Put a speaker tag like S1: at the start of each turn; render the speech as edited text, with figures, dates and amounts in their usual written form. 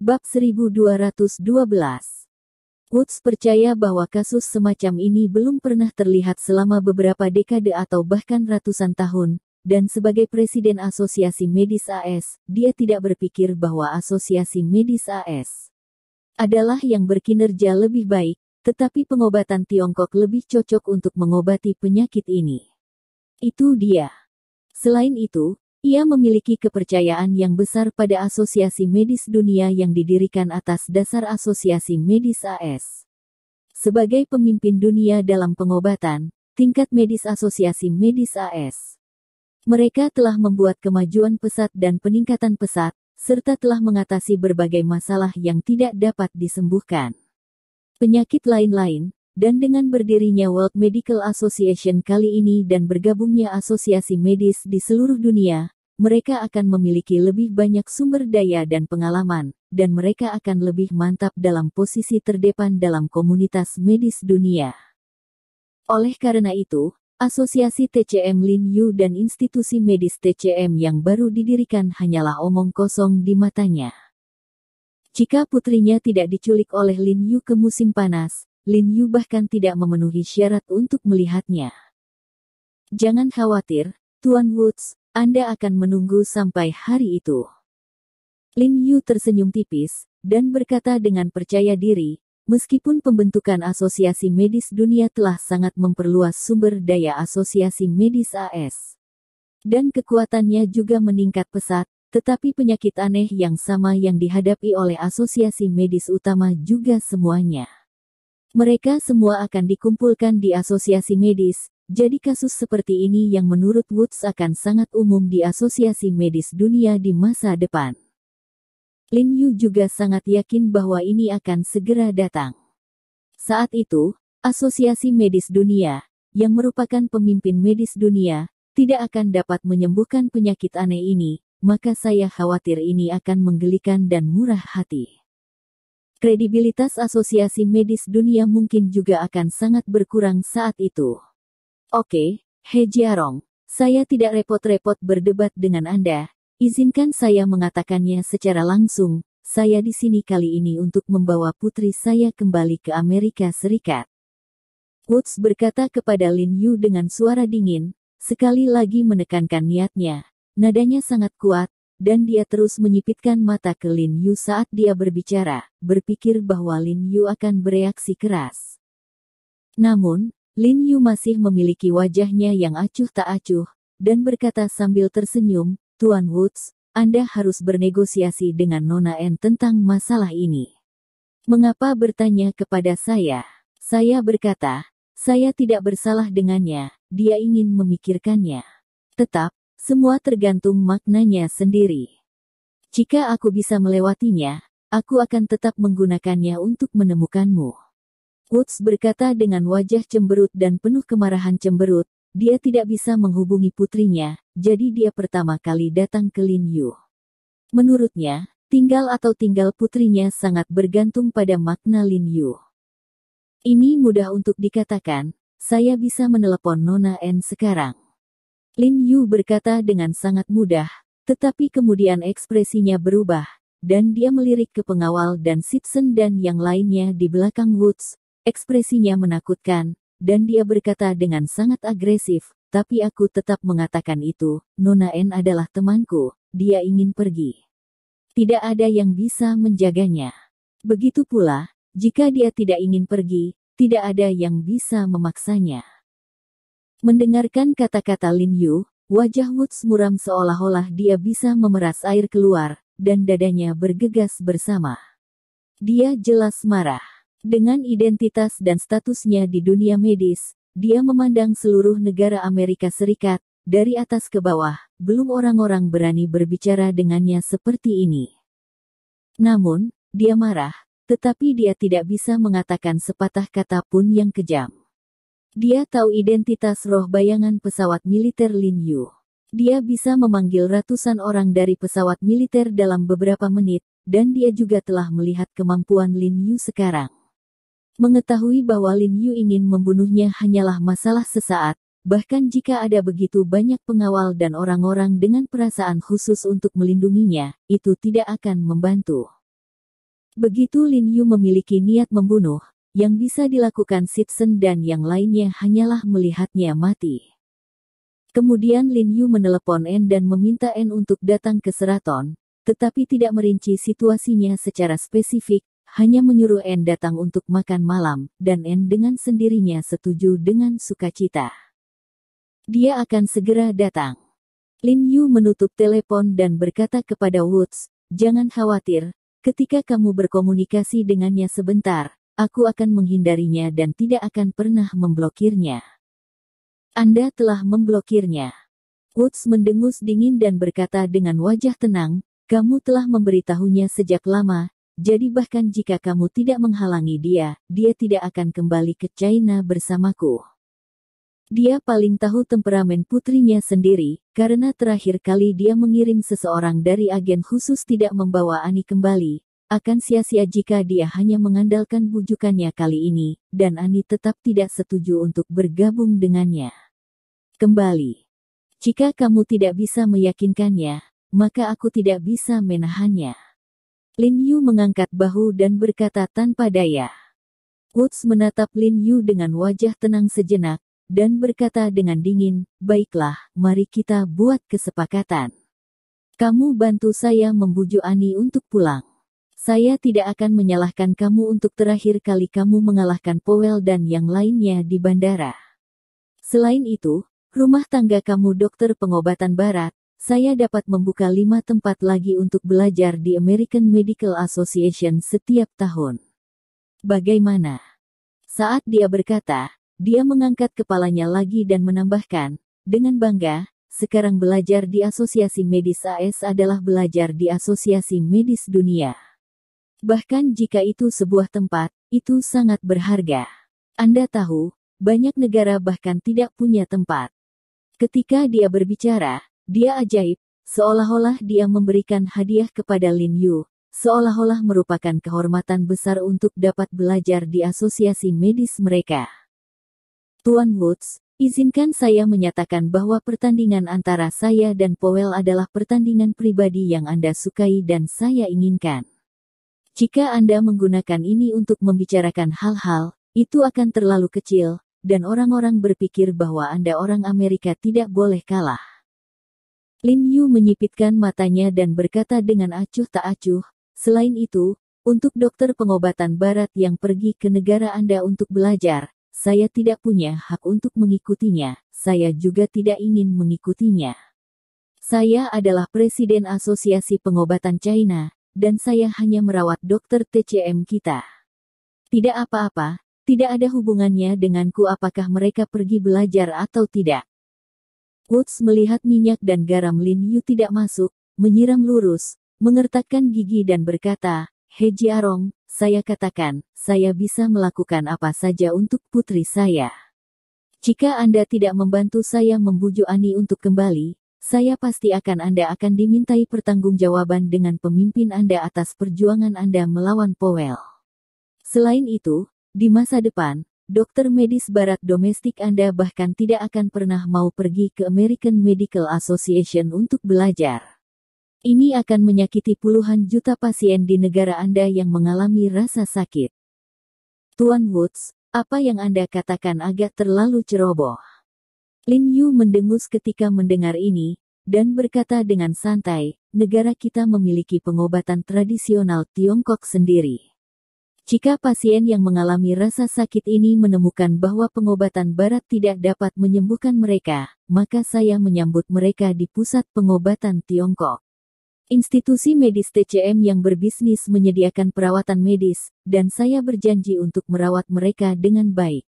S1: Bab 1212. Woods percaya bahwa kasus semacam ini belum pernah terlihat selama beberapa dekade atau bahkan ratusan tahun, dan sebagai Presiden Asosiasi Medis AS, dia tidak berpikir bahwa Asosiasi Medis AS adalah yang berkinerja lebih baik, tetapi pengobatan Tiongkok lebih cocok untuk mengobati penyakit ini. Itu dia. Selain itu, ia memiliki kepercayaan yang besar pada Asosiasi Medis Dunia yang didirikan atas dasar Asosiasi Medis AS. Sebagai pemimpin dunia dalam pengobatan, tingkat medis Asosiasi Medis AS. Mereka telah membuat kemajuan pesat dan peningkatan pesat, serta telah mengatasi berbagai masalah yang tidak dapat disembuhkan. Penyakit lain-lain, dan dengan berdirinya World Medical Association kali ini dan bergabungnya asosiasi medis di seluruh dunia, mereka akan memiliki lebih banyak sumber daya dan pengalaman, dan mereka akan lebih mantap dalam posisi terdepan dalam komunitas medis dunia. Oleh karena itu, Asosiasi TCM Lin Yu dan institusi medis TCM yang baru didirikan hanyalah omong kosong di matanya. Jika putrinya tidak diculik oleh Lin Yu ke musim panas, Lin Yu bahkan tidak memenuhi syarat untuk melihatnya. Jangan khawatir, Tuan Woods, Anda akan menunggu sampai hari itu. Lin Yu tersenyum tipis, dan berkata dengan percaya diri, meskipun pembentukan Asosiasi Medis Dunia telah sangat memperluas sumber daya Asosiasi Medis AS. Dan kekuatannya juga meningkat pesat, tetapi penyakit aneh yang sama yang dihadapi oleh Asosiasi Medis Utama juga semuanya. Mereka semua akan dikumpulkan di asosiasi medis, jadi kasus seperti ini yang menurut Woods akan sangat umum di asosiasi medis dunia di masa depan. Lin Yu juga sangat yakin bahwa ini akan segera datang. Saat itu, asosiasi medis dunia, yang merupakan pemimpin medis dunia, tidak akan dapat menyembuhkan penyakit aneh ini, maka saya khawatir ini akan menggelikan dan murah hati. Kredibilitas Asosiasi Medis Dunia mungkin juga akan sangat berkurang saat itu. Oke, He Jiarong, saya tidak repot-repot berdebat dengan Anda. Izinkan saya mengatakannya secara langsung, saya di sini kali ini untuk membawa putri saya kembali ke Amerika Serikat. Woods berkata kepada Lin Yu dengan suara dingin, sekali lagi menekankan niatnya. Nadanya sangat kuat, dan dia terus menyipitkan mata ke Lin Yu saat dia berbicara, berpikir bahwa Lin Yu akan bereaksi keras. Namun, Lin Yu masih memiliki wajahnya yang acuh tak acuh, dan berkata sambil tersenyum, Tuan Woods, Anda harus bernegosiasi dengan Nona N tentang masalah ini. Mengapa bertanya kepada saya? Saya berkata, saya tidak bersalah dengannya, dia ingin memikirkannya. Tetap, semua tergantung maknanya sendiri. Jika aku bisa melewatinya, aku akan tetap menggunakannya untuk menemukanmu. Woods berkata dengan wajah cemberut dan penuh kemarahan cemberut, dia tidak bisa menghubungi putrinya, jadi dia pertama kali datang ke Lin Yu. Menurutnya, tinggal putrinya sangat bergantung pada makna Lin Yu. Ini mudah untuk dikatakan, saya bisa menelepon Nona N sekarang. Lin Yu berkata dengan sangat mudah, tetapi kemudian ekspresinya berubah, dan dia melirik ke pengawal dan Sitson dan yang lainnya di belakang Woods. Ekspresinya menakutkan, dan dia berkata dengan sangat agresif, tapi aku tetap mengatakan itu, Nona N adalah temanku, dia ingin pergi. Tidak ada yang bisa menjaganya. Begitu pula, jika dia tidak ingin pergi, tidak ada yang bisa memaksanya. Mendengarkan kata-kata Lin Yu, wajah Woods muram seolah-olah dia bisa memeras air keluar, dan dadanya bergegas bersama. Dia jelas marah. Dengan identitas dan statusnya di dunia medis, dia memandang seluruh negara Amerika Serikat, dari atas ke bawah, belum orang-orang berani berbicara dengannya seperti ini. Namun, dia marah, tetapi dia tidak bisa mengatakan sepatah kata pun yang kejam. Dia tahu identitas roh bayangan pesawat militer Lin Yu. Dia bisa memanggil ratusan orang dari pesawat militer dalam beberapa menit, dan dia juga telah melihat kemampuan Lin Yu sekarang. Mengetahui bahwa Lin Yu ingin membunuhnya hanyalah masalah sesaat, bahkan jika ada begitu banyak pengawal dan orang-orang dengan perasaan khusus untuk melindunginya, itu tidak akan membantu. Begitu Lin Yu memiliki niat membunuh, yang bisa dilakukan Sitsen dan yang lainnya hanyalah melihatnya mati. Kemudian Lin Yu menelepon En dan meminta En untuk datang ke Seraton, tetapi tidak merinci situasinya secara spesifik, hanya menyuruh En datang untuk makan malam, dan En dengan sendirinya setuju dengan sukacita. Dia akan segera datang. Lin Yu menutup telepon dan berkata kepada Woods, "Jangan khawatir, ketika kamu berkomunikasi dengannya sebentar, aku akan menghindarinya dan tidak akan pernah memblokirnya." "Anda telah memblokirnya." Woods mendengus dingin dan berkata dengan wajah tenang, "Kamu telah memberitahunya sejak lama, jadi bahkan jika kamu tidak menghalangi dia, dia tidak akan kembali ke China bersamaku. Dia paling tahu temperamen putrinya sendiri, karena terakhir kali dia mengirim seseorang dari agen khusus tidak membawa Ani kembali. Akan sia-sia jika dia hanya mengandalkan bujukannya kali ini, dan Ani tetap tidak setuju untuk bergabung dengannya. Kembali. Jika kamu tidak bisa meyakinkannya, maka aku tidak bisa menahannya." Lin Yu mengangkat bahu dan berkata tanpa daya. Woods menatap Lin Yu dengan wajah tenang sejenak, dan berkata dengan dingin, "Baiklah, mari kita buat kesepakatan. Kamu bantu saya membujuk Ani untuk pulang. Saya tidak akan menyalahkan kamu untuk terakhir kali kamu mengalahkan Powell dan yang lainnya di bandara. Selain itu, rumah tangga kamu dokter pengobatan barat, saya dapat membuka 5 tempat lagi untuk belajar di American Medical Association setiap tahun. Bagaimana?" Saat dia berkata, dia mengangkat kepalanya lagi dan menambahkan, dengan bangga, "Sekarang belajar di Asosiasi Medis AS adalah belajar di Asosiasi Medis Dunia. Bahkan jika itu sebuah tempat, itu sangat berharga. Anda tahu, banyak negara bahkan tidak punya tempat." Ketika dia berbicara, dia ajaib, seolah-olah dia memberikan hadiah kepada Lin Yu, seolah-olah merupakan kehormatan besar untuk dapat belajar di asosiasi medis mereka. "Tuan Woods, izinkan saya menyatakan bahwa pertandingan antara saya dan Powell adalah pertandingan pribadi yang Anda sukai dan saya inginkan. Jika Anda menggunakan ini untuk membicarakan hal-hal, itu akan terlalu kecil, dan orang-orang berpikir bahwa Anda orang Amerika tidak boleh kalah." Lin Yu menyipitkan matanya dan berkata dengan acuh tak acuh, "Selain itu, untuk dokter pengobatan barat yang pergi ke negara Anda untuk belajar, saya tidak punya hak untuk mengikutinya, saya juga tidak ingin mengikutinya. Saya adalah Presiden Asosiasi Pengobatan China, dan saya hanya merawat dokter TCM kita. Tidak apa-apa, tidak ada hubungannya denganku apakah mereka pergi belajar atau tidak." Woods melihat minyak dan garam Lin Yu tidak masuk, menyiram lurus, mengertakkan gigi dan berkata, "He Jiarong, saya katakan, saya bisa melakukan apa saja untuk putri saya. Jika Anda tidak membantu saya membujuk Ani untuk kembali, saya pasti Anda akan dimintai pertanggungjawaban dengan pemimpin Anda atas perjuangan Anda melawan Powell. Selain itu, di masa depan, dokter medis barat domestik Anda bahkan tidak akan pernah mau pergi ke American Medical Association untuk belajar. Ini akan menyakiti puluhan juta pasien di negara Anda yang mengalami rasa sakit. Tuan Woods, apa yang Anda katakan agak terlalu ceroboh." Lin Yu mendengus ketika mendengar ini, dan berkata dengan santai, "Negara kita memiliki pengobatan tradisional Tiongkok sendiri. Jika pasien yang mengalami rasa sakit ini menemukan bahwa pengobatan barat tidak dapat menyembuhkan mereka, maka saya menyambut mereka di pusat pengobatan Tiongkok. Institusi medis TCM yang berbisnis menyediakan perawatan medis, dan saya berjanji untuk merawat mereka dengan baik.